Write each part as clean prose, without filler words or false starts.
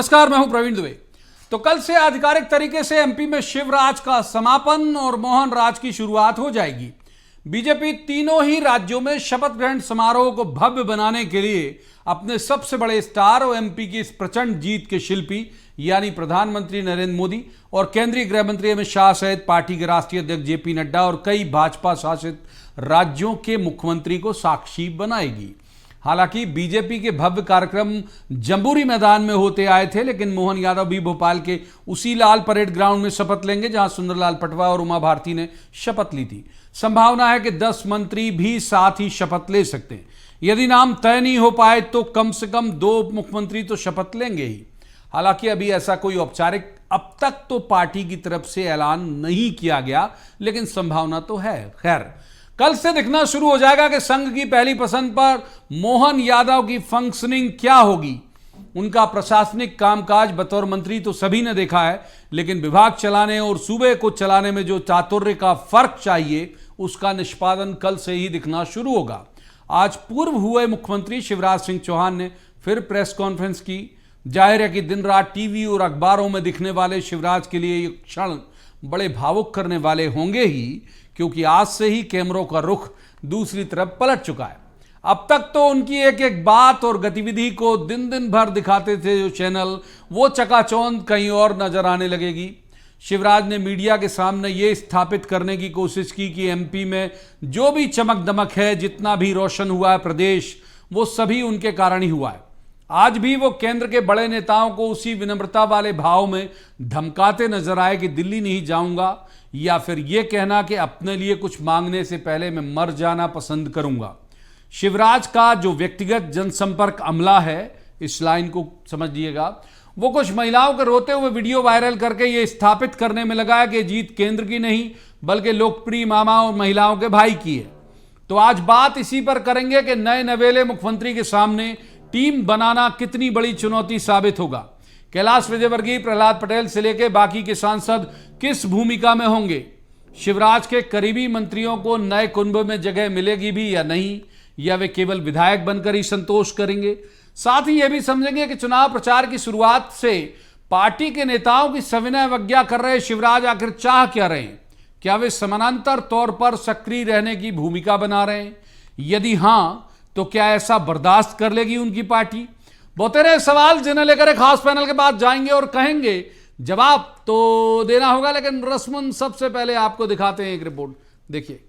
नमस्कार, मैं हूं प्रवीण दुबे। तो कल से आधिकारिक तरीके से एमपी में शिवराज का समापन और मोहन राज की शुरुआत हो जाएगी। बीजेपी तीनों ही राज्यों में शपथ ग्रहण समारोह को भव्य बनाने के लिए अपने सबसे बड़े स्टार और एमपी की इस प्रचंड जीत के शिल्पी यानी प्रधानमंत्री नरेंद्र मोदी और केंद्रीय गृह मंत्री अमित शाह सहित पार्टी के राष्ट्रीय अध्यक्ष जेपी नड्डा और कई भाजपा शासित राज्यों के मुख्यमंत्री को साक्षी बनाएगी। हालांकि बीजेपी के भव्य कार्यक्रम जंबूरी मैदान में होते आए थे, लेकिन मोहन यादव भी भोपाल के उसी लाल परेड ग्राउंड में शपथ लेंगे जहां सुंदरलाल पटवा और उमा भारती ने शपथ ली थी। संभावना है कि 10 मंत्री भी साथ ही शपथ ले सकते हैं। यदि नाम तय नहीं हो पाए तो कम से कम 2 मुख्यमंत्री तो शपथ लेंगे ही। हालांकि अभी ऐसा कोई औपचारिक अब तक तो पार्टी की तरफ से ऐलान नहीं किया गया, लेकिन संभावना तो है। खैर, कल से दिखना शुरू हो जाएगा कि संघ की पहली पसंद पर मोहन यादव की फंक्शनिंग क्या होगी। उनका प्रशासनिक कामकाज बतौर मंत्री तो सभी ने देखा है, लेकिन विभाग चलाने और सूबे को चलाने में जो चातुर्य का फर्क चाहिए उसका निष्पादन कल से ही दिखना शुरू होगा। आज पूर्व हुए मुख्यमंत्री शिवराज सिंह चौहान ने फिर प्रेस कॉन्फ्रेंस की। जाहिर है कि दिन रात टीवी और अखबारों में दिखने वाले शिवराज के लिए ये क्षण बड़े भावुक करने वाले होंगे ही, क्योंकि आज से ही कैमरों का रुख दूसरी तरफ पलट चुका है। अब तक तो उनकी एक एक बात और गतिविधि को दिन दिन भर दिखाते थे जो चैनल, वो चकाचौंध कहीं और नजर आने लगेगी। शिवराज ने मीडिया के सामने ये स्थापित करने की कोशिश की कि एमपी में जो भी चमक दमक है, जितना भी रोशन हुआ है प्रदेश, वो सभी उनके कारण ही हुआ है। आज भी वो केंद्र के बड़े नेताओं को उसी विनम्रता वाले भाव में धमकाते नजर आए कि दिल्ली नहीं जाऊंगा, या फिर ये कहना कि अपने लिए कुछ मांगने से पहले मैं मर जाना पसंद करूंगा। शिवराज का जो व्यक्तिगत जनसंपर्क अमला है, इस लाइन को समझिएगा, वो कुछ महिलाओं के रोते हुए वीडियो वायरल करके ये स्थापित करने में लगा है कि जीत केंद्र की नहीं बल्कि लोकप्रिय मामा और महिलाओं के भाई की है। तो आज बात इसी पर करेंगे कि नए नवेले मुख्यमंत्री के सामने टीम बनाना कितनी बड़ी चुनौती साबित होगा। कैलाश विजयवर्गीय, प्रहलाद पटेल से लेकर बाकी के सांसद किस भूमिका में होंगे। शिवराज के करीबी मंत्रियों को नए कुंभ में जगह मिलेगी भी या नहीं, या वे केवल विधायक बनकर ही संतोष करेंगे। साथ ही यह भी समझेंगे कि चुनाव प्रचार की शुरुआत से पार्टी के नेताओं की सविनय अवज्ञा कर रहे शिवराज आखिर चाह क्या रहे हैं। क्या वे समानांतर तौर पर सक्रिय रहने की भूमिका बना रहे हैं? यदि हां, तो क्या ऐसा बर्दाश्त कर लेगी उनकी पार्टी? बहुतेरे सवाल जिन्हें लेकर एक खास पैनल के बाद जाएंगे और कहेंगे जवाब तो देना होगा, लेकिन रस्मन सबसे पहले आपको दिखाते हैं एक रिपोर्ट। देखिए।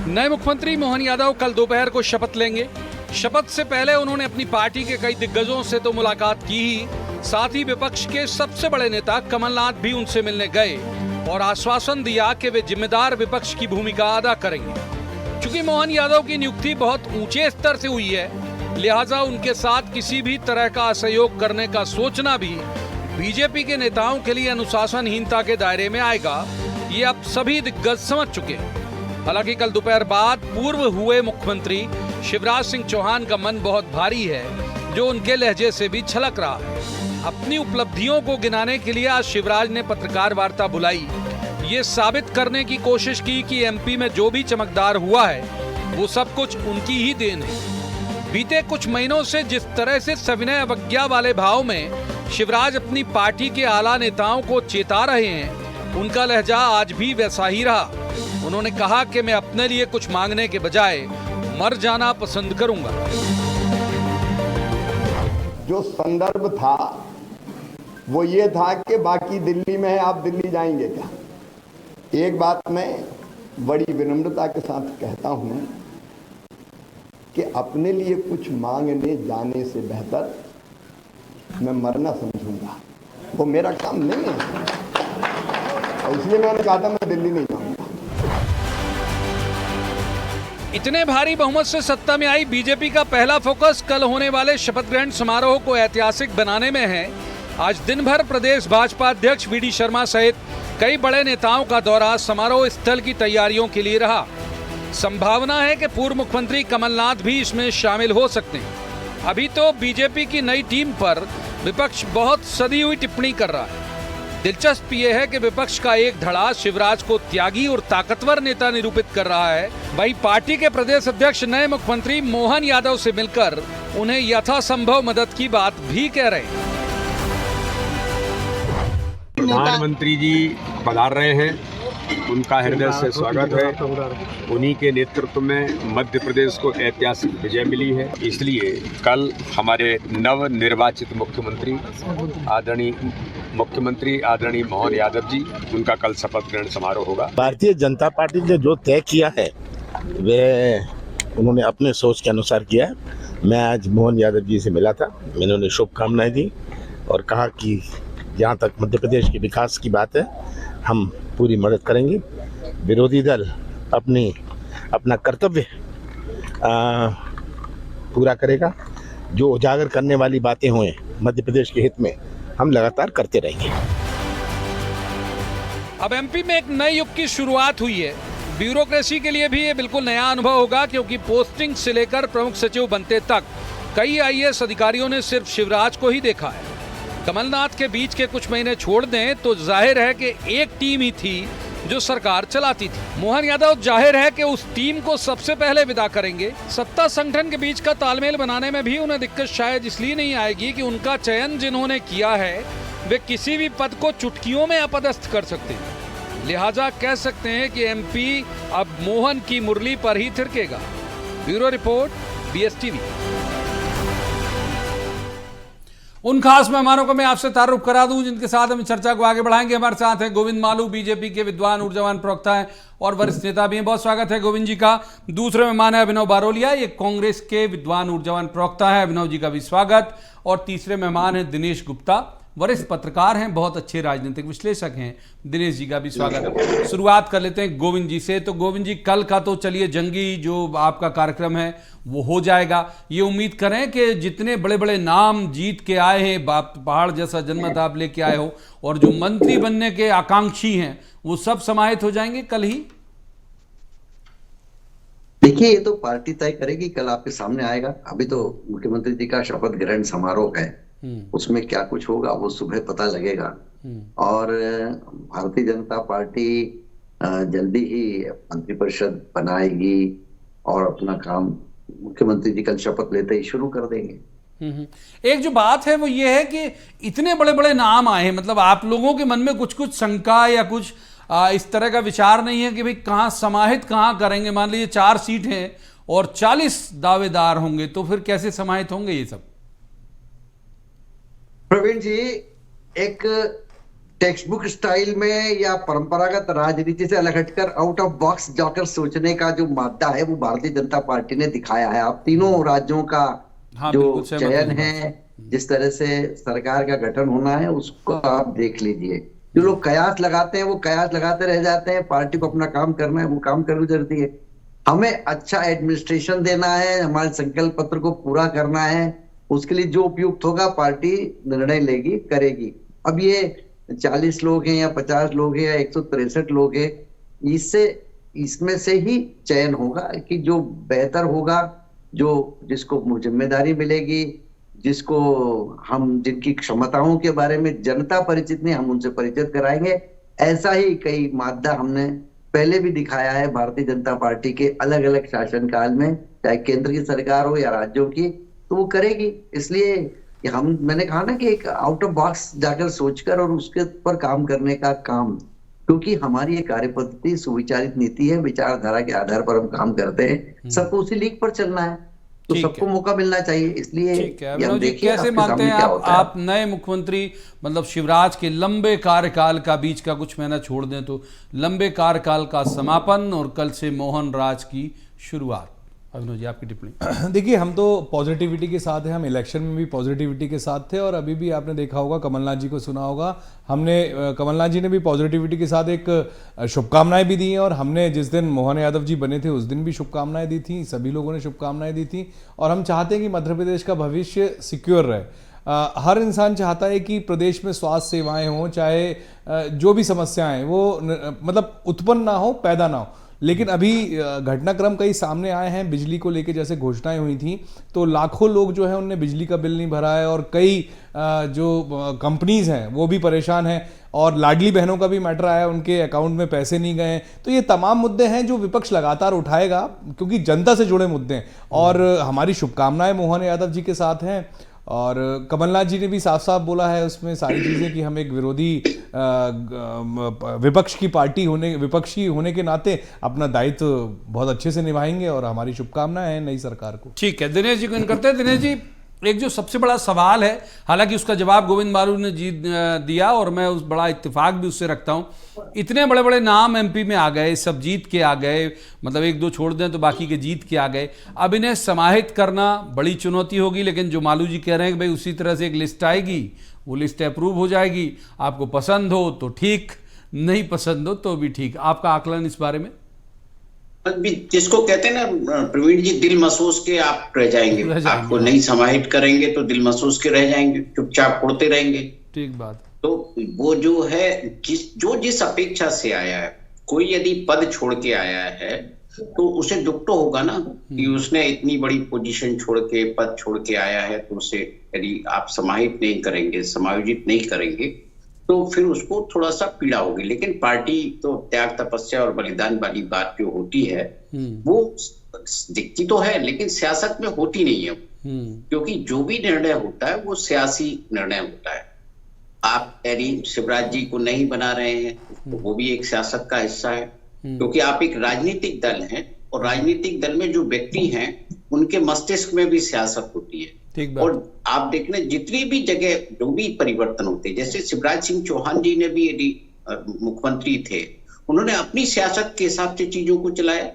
नए मुख्यमंत्री मोहन यादव कल दोपहर को शपथ लेंगे। शपथ से पहले उन्होंने अपनी पार्टी के कई दिग्गजों से तो मुलाकात की ही, साथ ही विपक्ष के सबसे बड़े नेता कमलनाथ भी उनसे मिलने गए और आश्वासन दिया कि वे जिम्मेदार विपक्ष की भूमिका अदा करेंगे। चूंकि मोहन यादव की नियुक्ति बहुत ऊंचे स्तर से हुई है, लिहाजा उनके साथ किसी भी तरह का असहयोग करने का सोचना भी बीजेपी के नेताओं के लिए अनुशासनहीनता के दायरे में आएगा। ये अब सभी दिग्गज समझ चुके हैं। हालांकि कल दोपहर बाद पूर्व हुए मुख्यमंत्री शिवराज सिंह चौहान का मन बहुत भारी है, जो उनके लहजे से भी छलक रहा है। अपनी उपलब्धियों को गिनाने के लिए आज शिवराज ने पत्रकार वार्ता बुलाई। ये साबित करने की कोशिश की कि एमपी में जो भी चमकदार हुआ है वो सब कुछ उनकी ही देन है। बीते कुछ महीनों से जिस तरह से सविनय अवज्ञा वाले भाव में शिवराज अपनी पार्टी के आला नेताओं को चेता रहे हैं, उनका लहजा आज भी वैसा ही रहा। उन्होंने कहा कि मैं अपने लिए कुछ मांगने के बजाय मर जाना पसंद करूंगा। जो संदर्भ था वो ये था कि बाकी दिल्ली में है, आप दिल्ली जाएंगे क्या? एक बात मैं बड़ी विनम्रता के साथ कहता हूं कि अपने लिए कुछ मांगने जाने से बेहतर मैं मरना समझूंगा। वो मेरा काम नहीं है, और इसलिए मैंने कहा था मैं दिल्ली नहीं जाऊंगा। इतने भारी बहुमत से सत्ता में आई बीजेपी का पहला फोकस कल होने वाले शपथ ग्रहण समारोह को ऐतिहासिक बनाने में है। आज दिन भर प्रदेश भाजपा अध्यक्ष वीडी शर्मा सहित कई बड़े नेताओं का दौरा समारोह स्थल की तैयारियों के लिए रहा। संभावना है कि पूर्व मुख्यमंत्री कमलनाथ भी इसमें शामिल हो सकते हैं। अभी तो बीजेपी की नई टीम पर विपक्ष बहुत सदी हुई टिप्पणी कर रहा है। दिलचस्प ये है कि विपक्ष का एक धड़ा शिवराज को त्यागी और ताकतवर नेता निरूपित कर रहा है, वहीं पार्टी के प्रदेश अध्यक्ष नए मुख्यमंत्री मोहन यादव से मिलकर उन्हें यथासंभव मदद की बात भी कह रहे हैं। प्रधानमंत्री जी पधार रहे हैं, उनका हृदय से स्वागत है। उन्हीं के नेतृत्व में मध्य प्रदेश को ऐतिहासिक विजय मिली है, इसलिए कल हमारे नव निर्वाचित मुख्यमंत्री आदरणीय मोहन यादव जी, उनका कल शपथ ग्रहण समारोह होगा। भारतीय जनता पार्टी ने जो तय किया है वे उन्होंने अपने सोच के अनुसार किया है। मैं आज मोहन यादव जी से मिला था, मैंने उन्हें शुभकामनाएं दी और कहा कि जहाँ तक मध्य प्रदेश के विकास की बात है हम पूरी मदद करेंगे। विरोधी दल अपना कर्तव्य पूरा करेगा। जो उजागर करने वाली बातें हुए मध्य प्रदेश के हित में हम लगातार करते रहेंगे। अब एमपी में एक नए युग की शुरुआत हुई है। ब्यूरोक्रेसी के लिए भी ये बिल्कुल नया अनुभव होगा, क्योंकि पोस्टिंग से लेकर प्रमुख सचिव बनते तक कई आईएएस अधिकारियों ने सिर्फ शिवराज को ही देखा है। कमलनाथ के बीच के कुछ महीने छोड़ दें तो जाहिर है कि एक टीम ही थी जो सरकार चलाती थी। मोहन यादव जाहिर है कि उस टीम को सबसे पहले विदा करेंगे। सत्ता संगठन के बीच का तालमेल बनाने में भी उन्हें दिक्कत शायद इसलिए नहीं आएगी कि उनका चयन जिन्होंने किया है वे किसी भी पद को चुटकियों में अपदस्थ कर सकते हैं। लिहाजा कह सकते हैं कि एमपी अब मोहन की मुरली पर ही थिरकेगा। Bureau report, BSTV। उन खास मेहमानों को मैं आपसे तारुफ करा दूं जिनके साथ हम चर्चा को आगे बढ़ाएंगे। हमारे साथ हैं गोविंद मालू, बीजेपी के विद्वान ऊर्जावान प्रवक्ता हैं और वरिष्ठ नेता भी हैं। बहुत स्वागत है गोविंद जी का। दूसरे मेहमान है अभिनव बारोलिया, ये कांग्रेस के विद्वान ऊर्जावान प्रवक्ता है, अभिनव जी का भी स्वागत। और तीसरे मेहमान है दिनेश गुप्ता, वरिष्ठ पत्रकार हैं, बहुत अच्छे राजनीतिक विश्लेषक हैं, दिनेश जी का भी स्वागत। शुरुआत कर लेते हैं गोविंद जी से। तो गोविंद जी, कल का तो चलिए जंगी जो आपका कार्यक्रम है वो हो जाएगा। ये उम्मीद करें कि जितने बड़े बड़े नाम जीत के आए हैं, पहाड़ जैसा जन्मत आप लेके आए हो, और जो मंत्री बनने के आकांक्षी हैं वो सब समाहित हो जाएंगे कल ही। देखिए, ये तो पार्टी तय करेगी, कल आपके सामने आएगा। अभी तो मुख्यमंत्री जी का शपथ ग्रहण समारोह है, उसमें क्या कुछ होगा वो सुबह पता लगेगा। और भारतीय जनता पार्टी जल्दी ही मंत्रिपरिषद बनाएगी और अपना काम मुख्यमंत्री जी कल शपथ लेते ही शुरू कर देंगे। एक जो बात है वो ये है कि इतने बड़े बड़े नाम आए हैं, मतलब आप लोगों के मन में कुछ शंका या कुछ इस तरह का विचार नहीं है कि भाई कहाँ समाहित कहाँ करेंगे? मान लीजिए 4 सीट हैं और 40 दावेदार होंगे, तो फिर कैसे समाहित होंगे ये सब? प्रवीण जी, एक टेक्स्ट बुक स्टाइल में या परंपरागत राजनीति से अलग हटकर आउट ऑफ बॉक्स जाकर सोचने का जो मादा है वो भारतीय जनता पार्टी ने दिखाया है। आप तीनों राज्यों का जो चयन है, जिस तरह से सरकार का गठन होना है, उसको आप देख लीजिए। जो लोग कयास लगाते हैं वो कयास लगाते रह जाते हैं। पार्टी को अपना काम करना है, वो काम कर गुजरती है। हमें अच्छा एडमिनिस्ट्रेशन देना है, हमारे संकल्प पत्र को पूरा करना है, उसके लिए जो उपयुक्त होगा पार्टी निर्णय लेगी, करेगी। अब ये 40 लोग हैं या 50 लोग हैं या 163 लोग हैं, इसमें से ही चयन होगा कि जो बेहतर होगा, जिसको जिम्मेदारी मिलेगी, जिनकी क्षमताओं के बारे में जनता परिचित नहीं, हम उनसे परिचित कराएंगे। ऐसा ही कई मादा हमने पहले भी दिखाया है भारतीय जनता पार्टी के अलग अलग शासनकाल में, चाहे केंद्र की सरकार हो या राज्यों की, तो वो करेगी। इसलिए मैंने कहा ना कि एक आउट ऑफ बॉक्स जाकर सोचकर और उसके ऊपर काम करने का काम, क्योंकि हमारी ये कार्य पद्धति सुविचारित नीति है, विचारधारा के आधार पर हम काम करते हैं। सबको उसी लीक पर चलना है, तो सबको मौका मिलना चाहिए। इसलिए कैसे मानते हैं आप नए मुख्यमंत्री, मतलब शिवराज के लंबे कार्यकाल का बीच का कुछ महीना छोड़ दें तो लंबे कार्यकाल का समापन और कल से मोहन राज की शुरुआत? अभिनव जी, आपकी टिप्पणी। देखिए, हम तो पॉजिटिविटी के साथ हैं, हम इलेक्शन में भी पॉजिटिविटी के साथ थे और अभी भी आपने देखा होगा, कमलनाथ जी को सुना होगा, कमलनाथ जी ने भी पॉजिटिविटी के साथ एक शुभकामनाएं भी दी हैं। और हमने जिस दिन मोहन यादव जी बने थे उस दिन भी शुभकामनाएं दी थी, सभी लोगों ने शुभकामनाएं दी थी। और हम चाहते हैं कि मध्य प्रदेश का भविष्य सिक्योर रहे। हर इंसान चाहता है कि प्रदेश में स्वास्थ्य सेवाएं हों, चाहे जो भी समस्याएं वो मतलब उत्पन्न ना हो, पैदा ना हो। लेकिन अभी घटनाक्रम कई सामने आए हैं। बिजली को लेकर जैसे घोषणाएं हुई थी तो लाखों लोग जो है उनने बिजली का बिल नहीं भरा है और कई जो कंपनीज हैं वो भी परेशान हैं, और लाडली बहनों का भी मैटर आया, उनके अकाउंट में पैसे नहीं गए। तो ये तमाम मुद्दे हैं जो विपक्ष लगातार उठाएगा, क्योंकि जनता से जुड़े मुद्दे हैं। और हमारी शुभकामनाएं मोहन यादव जी के साथ हैं, और कमलनाथ जी ने भी साफ साफ बोला है उसमें सारी चीज़ें कि हम एक विरोधी विपक्षी होने के नाते अपना दायित्व बहुत अच्छे से निभाएंगे, और हमारी शुभकामनाएं हैं नई सरकार को। ठीक है, दिनेश जी को इन करते हैं। दिनेश जी, एक जो सबसे बड़ा सवाल है, हालांकि उसका जवाब गोविंद मालू ने दिया और मैं उस बड़ा इत्तेफाक भी उससे रखता हूं। इतने बड़े बड़े नाम एमपी में आ गए, सब जीत के आ गए, मतलब एक दो छोड़ दें तो बाकी के जीत के आ गए। अब इन्हें समाहित करना बड़ी चुनौती होगी, लेकिन जो मालू जी कह रहे हैं कि भाई उसी तरह से एक लिस्ट आएगी, वो लिस्ट अप्रूव हो जाएगी, आपको पसंद हो तो ठीक, नहीं पसंद हो तो भी ठीक। आपका आकलन इस बारे में? जिसको कहते हैं ना प्रवीण जी, दिल महसूस के आप रह जाएंगे, आपको नहीं समाहित करेंगे तो दिल महसूस के रह जाएंगे, चुपचाप उड़ते रहेंगे। ठीक बात। तो वो जो है जिस अपेक्षा से आया है, कोई यदि पद छोड़ के आया है तो उसे दुख तो होगा ना कि उसने इतनी बड़ी पोजीशन छोड़ के, पद छोड़ के आया है, तो उसे यदि आप समाहित नहीं करेंगे, समायोजित नहीं करेंगे तो फिर उसको थोड़ा सा पीड़ा होगी। लेकिन पार्टी तो त्याग तपस्या और बलिदान वाली बात जो होती है वो दिखती तो है, लेकिन सियासत में होती नहीं है, क्योंकि जो भी निर्णय होता है वो सियासी निर्णय होता है। आप यदि शिवराज जी को नहीं बना रहे हैं तो वो भी एक सियासत का हिस्सा है, क्योंकि आप एक राजनीतिक दल हैं, और राजनीतिक दल में जो व्यक्ति हैं उनके मस्तिष्क में भी सियासत होती है। और आप देखना, जितनी भी जगह जो भी परिवर्तन होते हैं, जैसे शिवराज सिंह चौहान जी ने भी यदि मुख्यमंत्री थे, उन्होंने अपनी सियासत के हिसाब से चीजों को चलाया।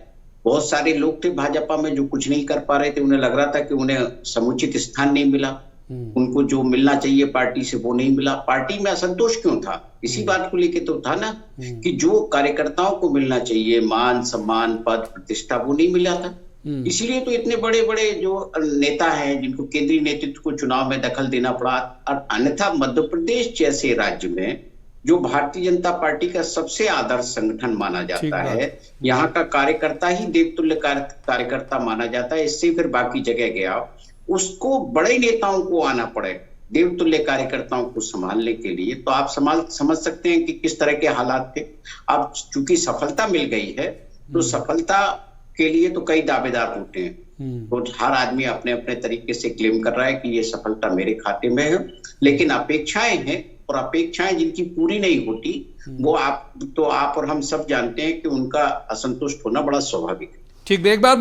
बहुत सारे लोग थे भाजपा में जो कुछ नहीं कर पा रहे थे, उन्हें लग रहा था कि उन्हें समुचित स्थान नहीं मिला, उनको जो मिलना चाहिए पार्टी से वो नहीं मिला। पार्टी में असंतोष क्यों था? इसी बात को लेकर तो था ना कि जो कार्यकर्ताओं को मिलना चाहिए, मान सम्मान पद प्रतिष्ठा, वो नहीं मिला था। इसलिए तो इतने बड़े बड़े जो नेता हैं जिनको केंद्रीय नेतृत्व को चुनाव में दखल देना पड़ा। और अन्यथा मध्य प्रदेश जैसे राज्य में जो भारतीय जनता पार्टी का सबसे आदर्श संगठन माना जाता है, यहाँ का कार्यकर्ता ही देवतुल्य कार्यकर्ता माना जाता है, इससे फिर बाकी जगह गया, उसको बड़े नेताओं को आना पड़े देवतुल्य कार्यकर्ताओं को संभालने के लिए। तो आप समझ सकते हैं कि किस तरह के हालात थे। अब चूंकि सफलता मिल गई है तो सफलता के लिए तो कई दावेदार होते हैं, तो हर आदमी अपने अपने तरीके से क्लेम कर रहा है कि ये सफलता मेरे खाते में है, लेकिन अपेक्षाएं हैं, और अपेक्षाएं जिनकी पूरी नहीं होती वो आप और हम सब जानते हैं कि उनका असंतुष्ट होना बड़ा स्वाभाविक है। ठीक, एक बार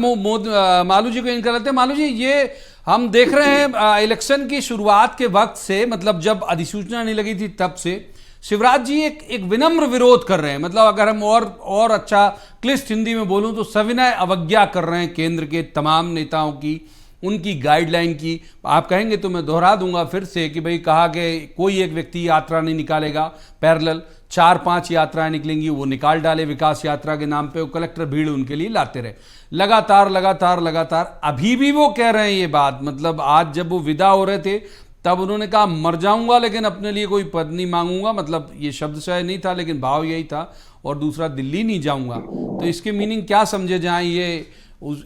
मालू जी को इनका लेते हैं। मालू जी, ये हम देख रहे हैं इलेक्शन की शुरुआत के वक्त से, मतलब जब अधिसूचना नहीं लगी थी तब से शिवराज जी एक विनम्र विरोध कर रहे हैं। मतलब अगर हम और अच्छा क्लिष्ट हिंदी में बोलूं तो सविनय अवज्ञा कर रहे हैं केंद्र के तमाम नेताओं की, उनकी गाइडलाइन की। आप कहेंगे तो मैं दोहरा दूंगा फिर से कि भाई कहा कि कोई एक व्यक्ति यात्रा नहीं निकालेगा, पैरेलल 4-5 यात्राएं निकलेंगी, वो निकाल डाले विकास यात्रा के नाम पे, वो कलेक्टर भीड़ उनके लिए लाते रहे लगातार। अभी भी वो कह रहे हैं ये बात। मतलब आज जब वो विदा हो रहे थे तब उन्होंने कहा मर जाऊंगा लेकिन अपने लिए कोई पद नहीं मांगूंगा, मतलब ये शब्द शायद नहीं था लेकिन भाव यही था, और दूसरा दिल्ली नहीं जाऊंगा। तो इसके मीनिंग क्या समझे जाएं? ये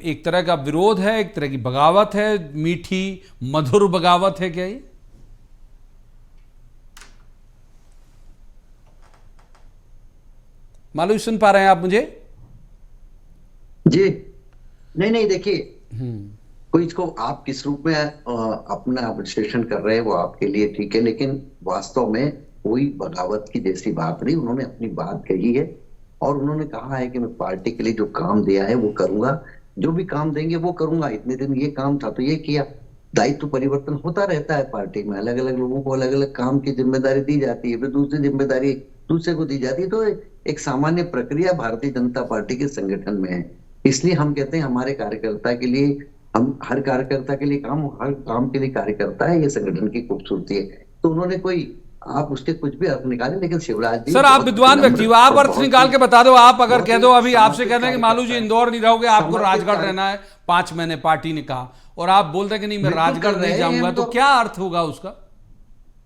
एक तरह का विरोध है, एक तरह की बगावत है, मीठी मधुर बगावत है क्या ये? मालूम सुन पा रहे हैं आप मुझे? जी नहीं देखिए, कोई इसको आप किस रूप में अपना विश्लेषण कर रहे हैं वो आपके लिए ठीक है, लेकिन वास्तव में कोई बगावत की जैसी बात नहीं। उन्होंने अपनी बात कही है और उन्होंने कहा है कि मैं पार्टी के लिए जो काम दिया है वो करूंगा, जो भी काम देंगे वो करूंगा। इतने दिन ये काम था तो ये किया। दायित्व परिवर्तन होता रहता है पार्टी में, अलग अलग लोगों को अलग अलग काम की जिम्मेदारी दी जाती है, फिर दूसरी जिम्मेदारी दूसरे को दी जाती है। तो एक सामान्य प्रक्रिया भारतीय जनता पार्टी के संगठन में है। इसलिए हम कहते हैं हमारे कार्यकर्ता के लिए, हम हर कार्यकर्ता के लिए काम, हर काम के लिए कार्यकर्ता है, ये संगठन की खूबसूरती है। तो उन्होंने कोई आप उसके कुछ भी अर्थ निकाले, लेकिन शिवराज जी सर आप विद्वान व्यक्ति हो, आप अर्थ निकाल के बता दो। आप अगर कह दो अभी आपसे कहते हैं कि मालू जी इंदौर नहीं रहोगे, आपको राजगढ़ रहना है 5 महीने पार्टी ने कहा, और आप बोलते हैं कि नहीं मैं राजगढ़ नहीं जाऊंगा, तो क्या अर्थ होगा उसका?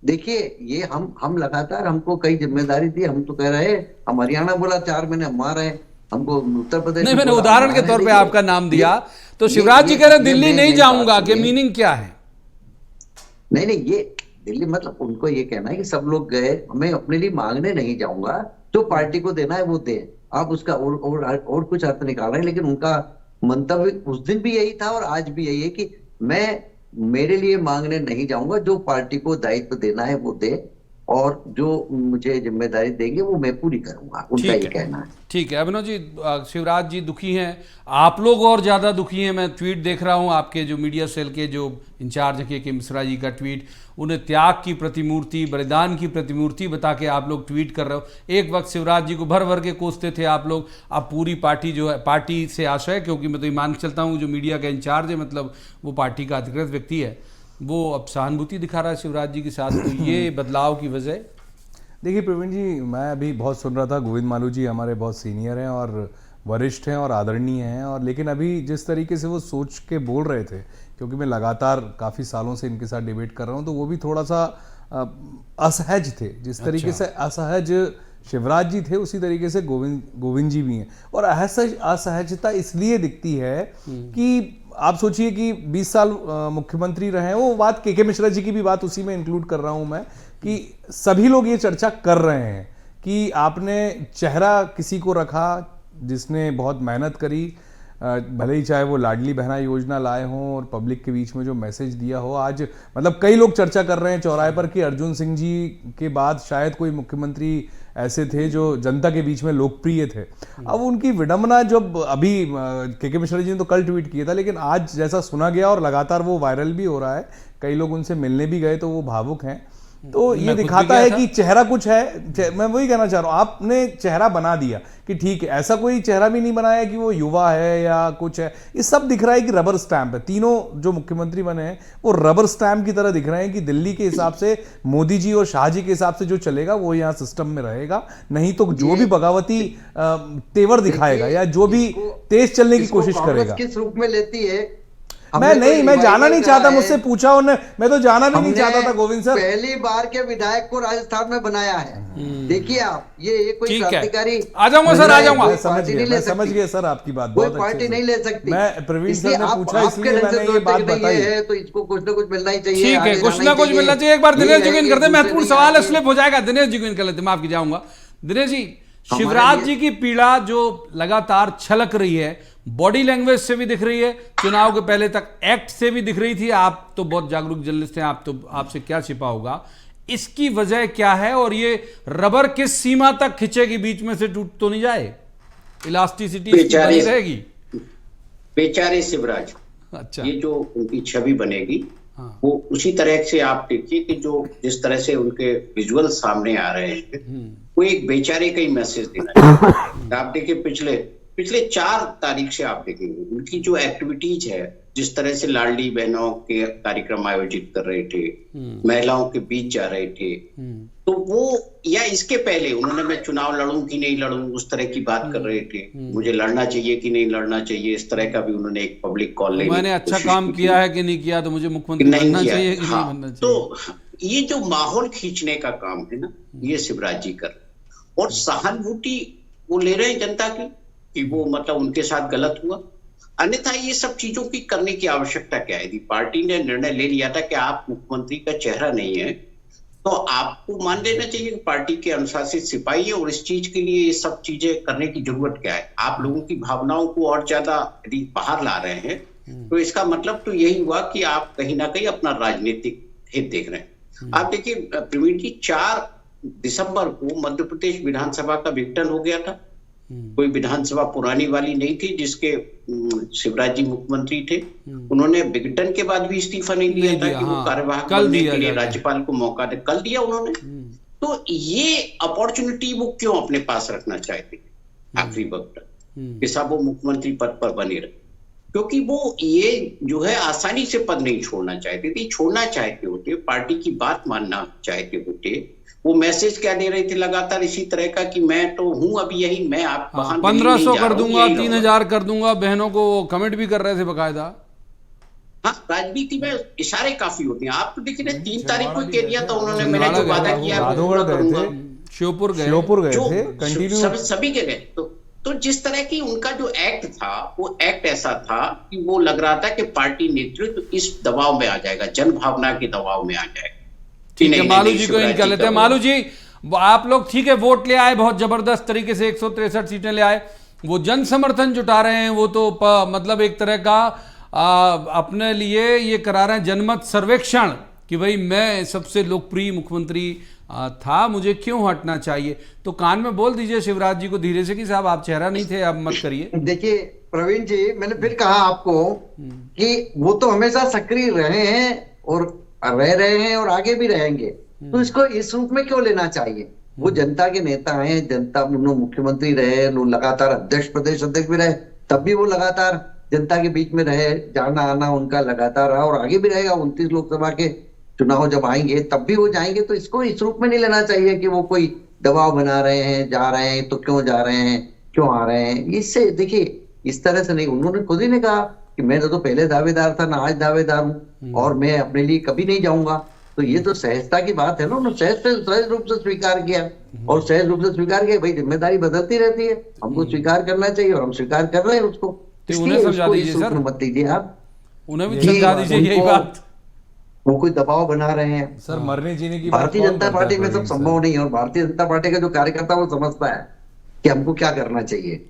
देखिए ये हम लगातार, हमको कई जिम्मेदारी दी, हम तो कह रहे हैं हम हरियाणा बोला 4 महीने हम आ रहे हैं, हमको उत्तर प्रदेश नहीं, मैंने उदाहरण के तौर पे आपका नाम दिया। तो शिवराज जी कह रहे दिल्ली नहीं जाऊंगा, के मीनिंग क्या है? नहीं दिल्ली मतलब उनको ये कहना है कि सब लोग गए, मैं अपने लिए मांगने नहीं जाऊंगा, जो पार्टी को देना है वो दे। आप उसका और कुछ अर्थ निकाल रहे हैं, लेकिन उनका मंतव्य उस दिन भी यही था और आज भी यही है कि मैं मेरे लिए मांगने नहीं जाऊंगा, जो पार्टी को दायित्व देना है वो दे, और जो मुझे जिम्मेदारी देंगे वो मैं पूरी करूंगा, उनका ये कहना है। ठीक है अभिनव जी, शिवराज जी दुखी हैं, आप लोग और ज़्यादा दुखी हैं। मैं ट्वीट देख रहा हूं आपके जो मीडिया सेल के जो इंचार्ज हैं के मिश्रा जी का ट्वीट, उन्हें त्याग की प्रतिमूर्ति, बलिदान की प्रतिमूर्ति बता के आप लोग ट्वीट कर रहे हो। एक वक्त शिवराज जी को भर भर के कोसते थे आप लोग, अब पूरी पार्टी जो है, पार्टी से आशय, क्योंकि मैं तो ये मान चलता हूँ जो मीडिया का इंचार्ज है मतलब वो पार्टी का अधिकृत व्यक्ति है, वो अब सहानुभूति दिखा रहा है शिवराज जी के साथ, तो ये बदलाव की वजह? देखिए प्रवीण जी, मैं अभी बहुत सुन रहा था, गोविंद मालू जी हमारे बहुत सीनियर हैं और वरिष्ठ हैं और आदरणीय हैं, और लेकिन अभी जिस तरीके से वो सोच के बोल रहे थे, क्योंकि मैं लगातार काफ़ी सालों से इनके साथ डिबेट कर रहा हूँ, तो वो भी थोड़ा सा असहज थे। जिस तरीके से असहज शिवराज जी थे उसी तरीके से गोविंद जी भी हैं। और असहजता इसलिए दिखती है कि आप सोचिए कि 20 साल मुख्यमंत्री रहे हैं, वो बात के मिश्रा जी की भी बात उसी में इंक्लूड कर रहा हूं मैं, कि सभी लोग ये चर्चा कर रहे हैं कि आपने चेहरा किसी को रखा जिसने बहुत मेहनत करी, भले ही चाहे वो लाडली बहना योजना लाए हों और पब्लिक के बीच में जो मैसेज दिया हो। आज मतलब कई लोग चर्चा कर रहे हैं चौराहे पर कि अर्जुन सिंह जी के बाद शायद कोई मुख्यमंत्री ऐसे थे जो जनता के बीच में लोकप्रिय थे। अब उनकी विडंबना, जब अभी के मिश्रा जी ने तो कल ट्वीट किया था, लेकिन आज जैसा सुना गया और लगातार वो वायरल भी हो रहा है, कई लोग उनसे मिलने भी गए तो वो भावुक हैं, तो ये दिखाता है कि चेहरा कुछ है। मैं वही कहना चाह रहा हूँ, आपने चेहरा बना दिया कि ठीक है, ऐसा कोई चेहरा भी नहीं बनाया कि वो युवा है या कुछ है, ये सब दिख रहा है कि रबर स्टैंप है। तीनों जो मुख्यमंत्री बने हैं वो रबर स्टैंप की तरह दिख रहे हैं कि दिल्ली के हिसाब से, मोदी जी और शाह जी के हिसाब से जो चलेगा वो यहाँ सिस्टम में रहेगा, नहीं तो जो भी बगावती तेवर दिखाएगा या जो भी तेज चलने की कोशिश करेगा। किस रूप में लेती है मैं जाना नहीं चाहता, मुझसे पूछा उन्होंने, मैं तो जाना भी नहीं चाहता था गोविंद सर। पहली बार के विधायक को राजस्थान में बनाया है। देखिए आप, ये कोई क्रांतिकारी, आ जाऊंगा सर, आ जाऊंगा, समझ गया सर आपकी बात, कोई पार्टी नहीं ले सकती। मैं प्रवीण सर ने पूछा इसलिए मैंने ये बात बताई है, तो इसको कुछ ना कुछ मिलना ही चाहिए। ठीक है, कुछ ना कुछ मिलना चाहिए। एक बार दिनेश जी को इन करते, महत्वपूर्ण सवाल है, स्लिप हो जाएगा, दिनेश जी को इन कर लेते, माफ की जाऊंगा। दिनेश जी, शिवराज जी की पीड़ा जो लगातार छलक रही है, बॉडी लैंग्वेज से भी दिख रही है, चुनाव के पहले तक एक्ट से भी दिख रही थी। आप तो बहुत जागरूक जर्नलिस्ट हैं, आपसे क्या छिपा होगा, इसकी वजह क्या है? और ये रबर किस सीमा तक खिंचेगी, बीच में से टूट तो नहीं जाए? इलास्टिसिटी बनी रहेगी? बेचारे शिवराज, अच्छा, ये जो उनकी छवि बनेगी वो उसी तरह से आप देखिए कि जो जिस तरह से उनके विजुअल सामने आ रहे हैं, वो एक बेचारे का ही मैसेज देना है। आप देखिए पिछले 4 तारीख से आप देखेंगे उनकी जो एक्टिविटीज है, जिस तरह से लाडली बहनों के कार्यक्रम आयोजित कर रहे थे, महिलाओं के बीच जा रहे थे, तो वो, या इसके पहले उन्होंने मैं चुनाव लड़ूं कि नहीं लड़ूं उस तरह की बात कर रहे थे, मुझे लड़ना चाहिए कि नहीं लड़ना चाहिए, इस तरह का भी उन्होंने एक पब्लिक कॉल लेने, मैंने अच्छा काम किया है कि नहीं किया, तो मुझे मुख्यमंत्री बनना चाहिए कि नहीं बनना चाहिए। तो ये जो माहौल खींचने का काम है ना, ये शिवराज जी कर, और सहानुभूति वो ले रहे हैं जनता की कि वो मतलब उनके साथ गलत हुआ। अन्यथा ये सब चीजों की करने की आवश्यकता क्या है? पार्टी ने निर्णय ले लिया था कि आप मुख्यमंत्री का चेहरा नहीं है, तो आपको मान लेना चाहिए कि पार्टी के अनुशासित सिपाही है, और इस चीज के लिए ये सब चीजें करने की जरूरत क्या है? आप लोगों की भावनाओं को और ज्यादा यदि बाहर ला रहे हैं, तो इसका मतलब तो यही हुआ कि आप कहीं ना कहीं अपना राजनीतिक हित देख रहे हैं। आप देखिए प्रवीण जी, 4 दिसंबर को मध्य प्रदेश विधानसभा का विघटन हो गया था। कोई विधानसभा पुरानी वाली नहीं थी जिसके शिवराज जी मुख्यमंत्री थे। उन्होंने विघटन के बाद भी इस्तीफा नहीं दिया था कि वो कार्यवाहक बनने के लिए राज्यपाल को मौका दे, कल दिया उन्होंने। तो ये अपॉर्चुनिटी वो क्यों अपने पास रखना चाहते थे आखिरी वक्त तक कि सब वो मुख्यमंत्री पद पर बने रहे? क्योंकि वो ये जो है आसानी से पद नहीं छोड़ना चाहते थे, छोड़ना चाहते होते, पार्टी की बात मानना चाहते होते। वो मैसेज क्या दे रहे थे लगातार इसी तरह का कि मैं तो हूं अभी यही, मैं आप 1500 कर दूंगा, 3000 कर दूंगा, बहनों को कमेंट भी कर रहे थे बकायदा। हाँ, राजनीति में इशारे काफी होते हैं। आप तो देखिए ना, 3 तारीख को कह दिया था उन्होंने, मैंने जो वादा किया श्योपुर गए थे, कंटिन्यू सभी के गए। तो जिस तरह की उनका जो एक्ट था, वो एक्ट ऐसा था कि वो लग रहा था कि पार्टी नेतृत्व इस दबाव में आ जाएगा, जन भावना के दबाव में आ जाएगा। ठीक है, मालू जी को इन कर लेते हैं। मालू जी, आप लोग ठीक है वोट ले आए, बहुत जबरदस्त तरीके से 163 सीटें ले आए, वो जन समर्थन जुटा रहे हैं, वो तो मतलब एक तरह का अपने लिए ये करा रहे हैं जनमत सर्वेक्षण कि भाई मैं सबसे लोकप्रिय मुख्यमंत्री था, मुझे क्यों हटना चाहिए। तो कान में बोल दीजिए शिवराज जी को धीरे से कि साहब आप चेहरा नहीं थे, अब मत करिए। देखिए प्रवीण जी, मैंने फिर कहा आपको कि वो तो हमेशा सक्रिय रहे हैं और रह रहे हैं और आगे भी रहेंगे, तो इसको इस रूप में क्यों लेना चाहिए। वो जनता के नेता हैं, जनता उन्होंने मुख्यमंत्री रहे, लगातार अध्यक्ष प्रदेश अध्यक्ष भी रहे, तब भी वो लगातार जनता के बीच में रहे, जाना आना उनका लगातार रहा और आगे भी रहेगा। 29 लोकसभा के चुनाव जब आएंगे तब भी वो जाएंगे, तो इसको इस रूप में नहीं लेना चाहिए कि वो कोई दबाव बना रहे हैं, जा रहे हैं तो क्यों जा रहे हैं, क्यों आ रहे हैं। इससे देखिए इस तरह से नहीं, उन्होंने खुद ही ने कहा कि मैं तो पहले दावेदार था ना आज दावेदार हूं और मैं अपने लिए कभी नहीं जाऊंगा। तो ये तो सहजता की बात है ना, उन्होंने सहज रूप से स्वीकार किया और सहज रूप से स्वीकार किया। भाई जिम्मेदारी बदलती रहती है, हमको स्वीकार करना चाहिए और हम स्वीकार कर रहे हैं उसको। उन्हें समझा दीजिए सर, मत दीजिए आप, उन्हें भी समझा दीजिए यही बात। वो कोई दबाव बना रहे हैं सर, मरने जीने की भारतीय जनता पार्टी में सब संभव नहीं है और भारतीय जनता पार्टी का जो कार्यकर्ता वो समझता है कि हमको क्या करना चाहिए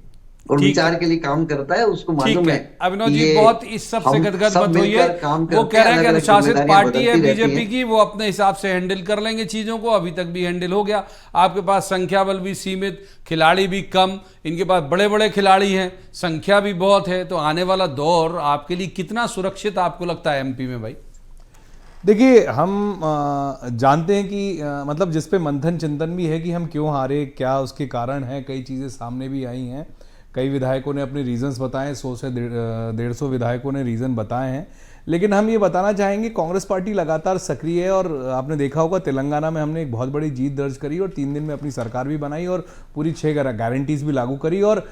और विचार के लिए काम करता है, उसको मालूम है। अभिनव जी बहुत इस सब से गदगद मत होइए, वो कह रहे हैं कि अनुशासित पार्टी है बीजेपी की, वो अपने हिसाब से हैंडल कर लेंगे चीजों को, अभी तक भी हैंडल हो गया। आपके पास संख्या बल भी सीमित, खिलाड़ी भी कम, इनके पास बड़े बड़े खिलाड़ी हैं, संख्या भी बहुत है, तो आने वाला दौर आपके लिए कितना सुरक्षित आपको लगता है एमपी में भाई? देखिए हम जानते हैं कि मतलब जिस पे मंथन चिंतन भी है कि हम क्यों हारे, क्या उसके कारण है, कई चीज़ें सामने भी आई हैं, कई विधायकों ने अपने रीजंस बताए, 100 से 150 विधायकों ने रीज़न बताए हैं। लेकिन हम ये बताना चाहेंगे कांग्रेस पार्टी लगातार सक्रिय है और आपने देखा होगा तेलंगाना में हमने एक बहुत बड़ी जीत दर्ज करी और 3 दिन में अपनी सरकार भी बनाई और पूरी 6 गारंटीज भी लागू करी। और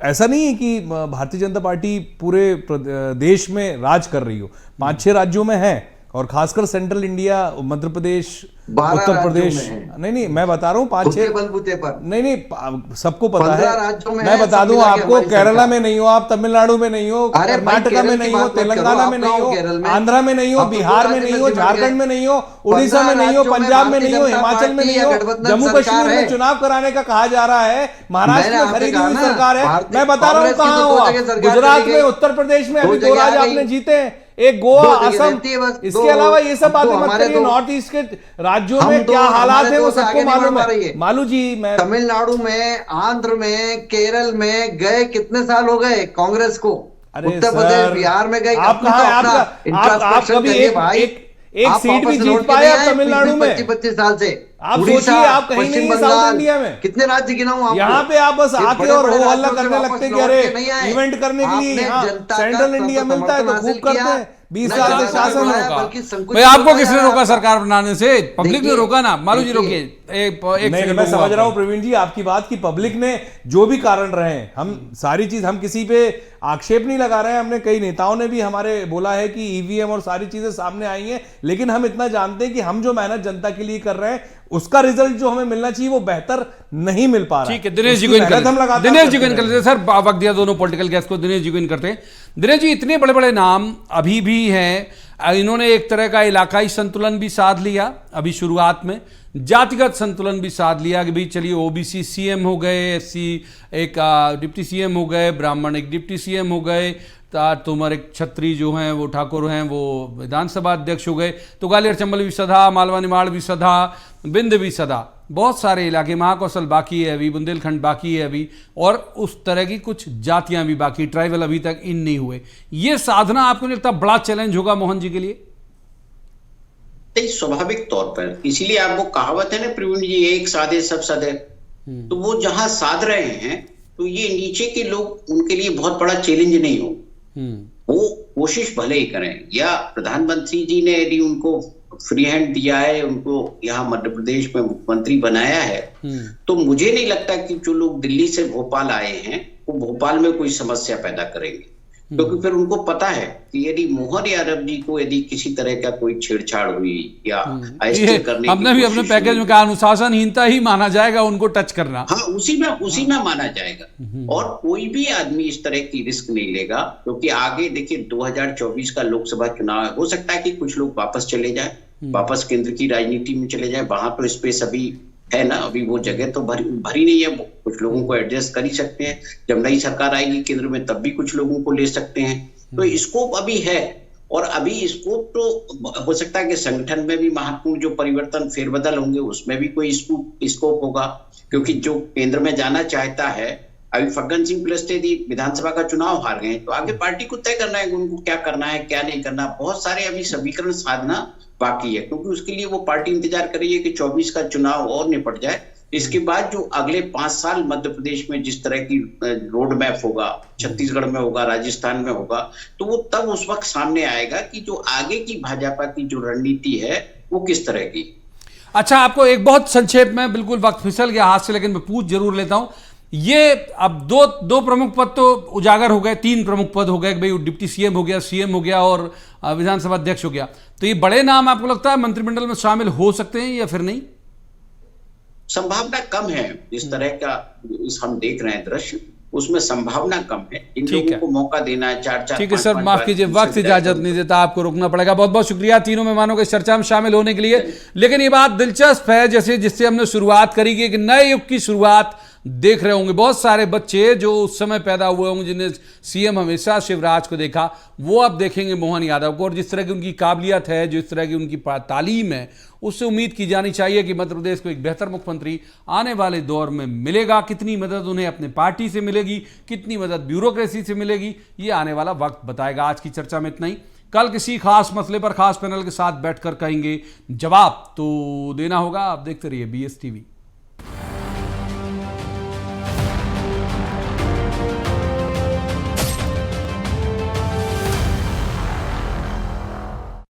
ऐसा नहीं है कि भारतीय जनता पार्टी पूरे देश में राज कर रही हो, 5-6 राज्यों में है और खासकर सेंट्रल इंडिया, मध्य प्रदेश, उत्तर प्रदेश, नहीं मैं बता रहा हूँ 5-6 बलबूते पर, नहीं सबको पता है। मैं बता दूं आपको, केरला में नहीं हो आप, तमिलनाडु में नहीं हो, कर्नाटका में नहीं हो, तेलंगाना में नहीं हो, आंध्रा में नहीं हो, बिहार में नहीं हो, झारखंड में नहीं हो, उड़ीसा में नहीं हो, पंजाब में नहीं हो, हिमाचल में नहीं हो, जम्मू कश्मीर में चुनाव कराने का कहा जा रहा है, महाराष्ट्र में खरीदी हुई सरकार है। मैं बता रहा हूँ कहाँ हो आप, गुजरात में, उत्तर प्रदेश में अभी 2 राज्य आपने जीते हैं, एक गोवा, असम, इसके अलावा ये सब बातें मत करिए। नॉर्थ ईस्ट के राज्यों में क्या हालात है वो सबको मालूम है। मालू जी, मैं तमिलनाडु में, आंध्र में, केरल में गए कितने साल हो गए कांग्रेस को, उत्तर प्रदेश, बिहार में गए, आप कभी एक सीट भी जीत पाए आप तमिलनाडु में 25 साल से? आप सोचिए, आप कहीं नहीं है साउथ इंडिया में, कितने राज्य गिनाऊं? यहाँ पे आप बस आके और हो हल्ला करने लगते कि अरे इवेंट करने के लिए यहाँ सेंट्रल इंडिया मिलता है तो खूब करते हैं। 20 साल से शासन होगा भाई, आपको किसने रोका सरकार बनाने से? पब्लिक ने रोका ना। मालू जी रोकिए एक नहीं, मैं समझ रहा हूँ प्रवीण जी आपकी बात की, पब्लिक ने जो भी कारण रहे हैं, हम सारी चीज, हम किसी पे आक्षेप नहीं लगा रहे हैं। हमने कई नेताओं ने भी हमारे बोला है कि ईवीएम और सारी चीजें सामने आई हैं, लेकिन हम इतना जानते हैं कि हम जो मेहनत जनता के लिए कर रहे हैं उसका रिजल्ट जो हमें मिलना चाहिए वो बेहतर नहीं मिल पा रहा। ठीक है, दिनेश जी को इन करते हैं सर, वक्त दिया दोनों पॉलिटिकल गैस को, दिनेश जी को इन करते हैं। दिनेश जी, इतने बड़े बड़े नाम अभी भी हैं, इन्होंने एक तरह का इलाकाई संतुलन भी साध लिया, अभी शुरुआत में जातिगत संतुलन भी साध लिया कि भाई चलिए ओबीसी सीएम हो गए, एससी एक डिप्टी सीएम हो गए, ब्राह्मण एक डिप्टी सीएम हो गए, तुम्हारे क्षत्रिय जो हैं वो ठाकुर हैं वो विधानसभा अध्यक्ष हो गए, तो ग्वालियर चंबल भी सधा, मालवा निमाड़ भी सधा, बिंद भी सधा, बहुत सारे इलाके, महाकौशल बाकी है अभी, बुंदेलखंड बाकी है अभी, और उस तरह की कुछ जातियां भी बाकी, ट्राइबल अभी तक इन नहीं हुए। ये साधना आपको नहीं लगता बड़ा चैलेंज होगा मोहन जी के लिए? स्वाभाविक तौर पर, इसीलिए आपको कहावत है ना प्रवीण जी, एक साधे सब साधे, तो वो जहां साध रहे हैं तो ये नीचे के लोग, उनके लिए बहुत बड़ा चैलेंज नहीं हो, वो कोशिश भले ही करें। या प्रधानमंत्री जी ने यदि उनको फ्री हैंड दिया है, उनको यहाँ मध्य प्रदेश में मुख्यमंत्री बनाया है, तो मुझे नहीं लगता कि जो लोग दिल्ली से भोपाल आए हैं वो भोपाल में कोई समस्या पैदा करेंगे, क्योंकि फिर उनको पता है कि यदि मोहन यादव जी को यदि किसी तरह का कोई छेड़छाड़ हुई या अस्थि करने, हमने भी अपने पैकेज में कहा अनुशासनहीनता ही माना जाएगा उनको टच करना, हाँ उसी में माना जाएगा। और कोई भी आदमी इस तरह की रिस्क नहीं लेगा, क्योंकि आगे देखिए 2024 का लोकसभा चुनाव है, हो सकता है कि कुछ लोग वापस चले जाए, वापस केंद्र की राजनीति में चले जाए, वहां तो स्पेस अभी है ना, अभी वो जगह तो भरी नहीं है, कुछ लोगों को एडजस्ट कर ही सकते हैं। जब नई सरकार आएगी केंद्र में तब भी कुछ लोगों को ले सकते हैं, तो स्कोप अभी है। और अभी स्कोप तो हो सकता है कि संगठन में भी महत्वपूर्ण जो परिवर्तन फेरबदल होंगे उसमें भी कोई स्कोप होगा, क्योंकि जो केंद्र में जाना चाहता है, अभी फग्गन सिंह कुलस्ते विधानसभा का चुनाव हार गए, तो आगे पार्टी को तय करना है उनको क्या करना है क्या नहीं करना। बहुत सारे अभी समीकरण साधना बाकी है, क्योंकि उसके लिए वो पार्टी इंतजार कर रही है कि 24 का चुनाव और निपट जाए, इसके बाद जो अगले 5 साल मध्य प्रदेश में जिस तरह की रोड मैप होगा, छत्तीसगढ़ में होगा, राजस्थान में होगा, तो वो तब उस वक्त सामने आएगा कि जो आगे की भाजपा की जो रणनीति है वो किस तरह की। अच्छा, आपको एक बहुत संक्षेप में, बिल्कुल वक्त फिसल गया हाथ से, लेकिन मैं पूछ जरूर लेता हूं। ये अब दो प्रमुख पद तो उजागर हो गए, 3 प्रमुख पद हो गए, भाई डिप्टी सीएम हो गया, सीएम हो गया और विधानसभा अध्यक्ष हो गया, तो ये बड़े नाम आपको लगता है मंत्रिमंडल में शामिल हो सकते हैं या फिर नहीं? संभावना कम है, जिस तरह का हम देख रहे हैं दृश्य, उसमें संभावना कम है। इन लोगों को मौका देना है 4-4 ठीक है सर, माफ कीजिए, वक्त इजाजत नहीं देता, आपको रुकना पड़ेगा। बहुत बहुत शुक्रिया तीनों मेहमानों के इस चर्चा में शामिल होने के लिए। लेकिन ये बात दिलचस्प है, जैसे जिससे हमने शुरुआत करी कि एक नए युग की शुरुआत देख रहे होंगे। बहुत सारे बच्चे जो उस समय पैदा हुए होंगे, जिन्हें सीएम हमेशा शिवराज को देखा, वो अब देखेंगे मोहन यादव को, और जिस तरह की उनकी काबिलियत है, जिस तरह की उनकी तालीम है, उससे उम्मीद की जानी चाहिए कि मध्य प्रदेश को एक बेहतर मुख्यमंत्री आने वाले दौर में मिलेगा। कितनी मदद उन्हें अपने पार्टी से मिलेगी, कितनी मदद ब्यूरोक्रेसी से मिलेगी, ये आने वाला वक्त बताएगा। आज की चर्चा में इतना ही। कल किसी खास मसले पर खास पैनल के साथ बैठकर कहेंगे जवाब तो देना होगा। आप देखते रहिए BS TV।